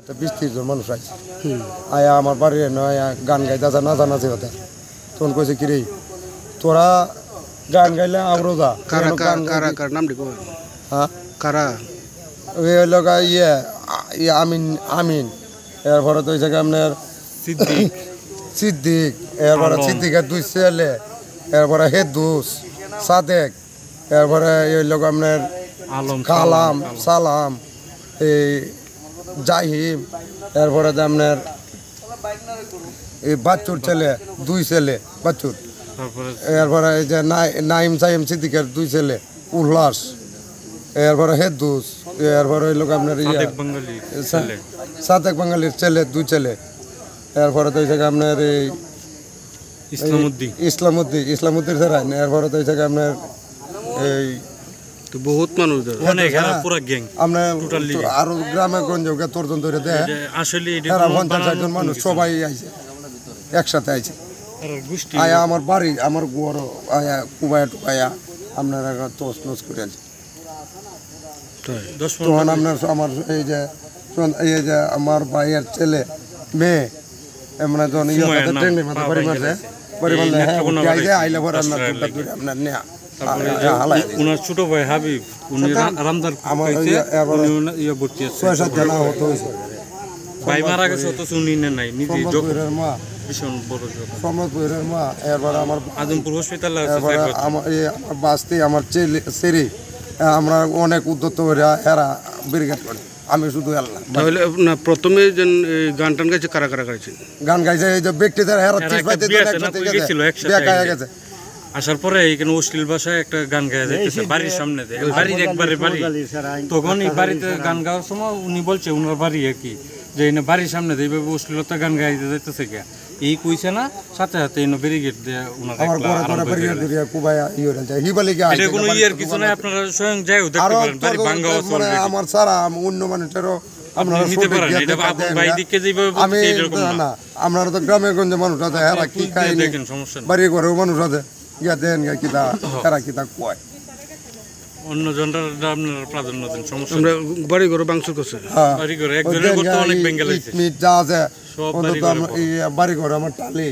20-30 জন মানুষ আছে আয়া আমার বাড়ি নয় গান গাইতে আছে নাচানাচি হতে তখন কইছে কিরে তোরা গান গাইলে আবরো যা হ্যাঁ কারা ওই লোক আমিন আমিন এরপরে তো ওই জায়গায় আপনার সিদ্দিক এরপরে সিদ্দিকের 2 ছেলে এরপরে হেদুস সাদেক এরপরে এই লোক আপনার কালাম সালাম এই জাহিম এরপরে আপনার এই বাচ্চুর ছেলে 2 ছেলে বাচ্চুর এরপরে এই যে নাইম সাইম সিদ্দিকের 2 ছেলে উল্লাস এরপরে হেদুস এরপরে ওই লোক আপনার সাদেক বাঙালির ছেলে 2 ছেলে এরপরে তো ওই জায়গায় আপনার এই ইসলামউদ্দিন স্যার এরপরে তো ওই জায়গায় আপনার এই বহুত মানুষ আরো গ্রামে গঞ্জে তর্জন ধরে দেয় আসলে 50-60 জন মানুষ সবাই আইছে একসাথে আইছে আয়া আমার বাড়ি আমার ঘর আয়া কুবায়া টুকায়া আপনারা তোস নোস করে আনছে তখন আপনার আমার এই যে আমার ভাইয়ের ছেলে মেয়ে এমন যখন ট্রেনের মাথা বাড়ি মারছে বাড়ি মারলে হ্যাঁ আইলে পরে আপনার নেয়া উনার ছোট ভাই হাবিব উনি রামদার আমার ভর্তি আছে 6-7 জন আহত হয়েছে ভাই মারা গেছে অত শুনি না নাই নিজে সম্রাটপুরের মা ভীষণ বড় সম্রাটপুরের মা এরপর আমার আজমপুর হসপিটালে আছে আমার বাস্তি আমার ছেলে আমরা অনেক উদ্যত করে এরা ব্রিগেড করে আমি শুধু আল্লাহ তাহলে না প্রথমে যে গান টান গাইছে কারা কারা গাইছেন গান গাইছে এই যে ব্যক্তিদের হেরা 30 পাইতে দেখা গেছে আসার পরে এখানে অশ্লীল ভাষায় একটা গান গাওয়া যাইতেছে বাড়ির সামনে বাড়ির একবারে বাড়ি তখন এই বাড়িতে গান গাওয়ার সময় উনি বলছে উনার বাড়ি আর কি যে এনে বাড়ির সামনে এইভাবে অশ্লীলতা গান গাইতে যাইতেছে কে এই কইছে না সাথে সাথে এনে ব্যারিকেড দিয়ে উনার ব্যারিকেড দিয়ে কুবায়া হিবালি কে এটা কোনো ইয়ার কিছু না আপনারা স্বয়ং যাইও দেখতে পারেন বাড়ি ভাঙা মানে আমার সারা অন্য মানুষেরও আপনারা নিতে পারেন এটা আপন ভাই দিকে যেভাবে আমি না আপনারা তো গ্রামে গঞ্জে মানুষ আছে হেরা কি খায় দেখেন সমস্যা বাড়ি ঘরেও মানুষ আছে গিয়া দেন গিয়া কিতা হেরা কিতা কয় অন্য জনরা আপনারা প্রাধান্য দেন সমস্যা আমরা বাড়ি ঘরে বাংসুর করছে বাড়ি ঘরে একজনের করতে অনেক বেঙ্গল আছে মিট যা আছে সব বাড়ি ঘরে আমার টালি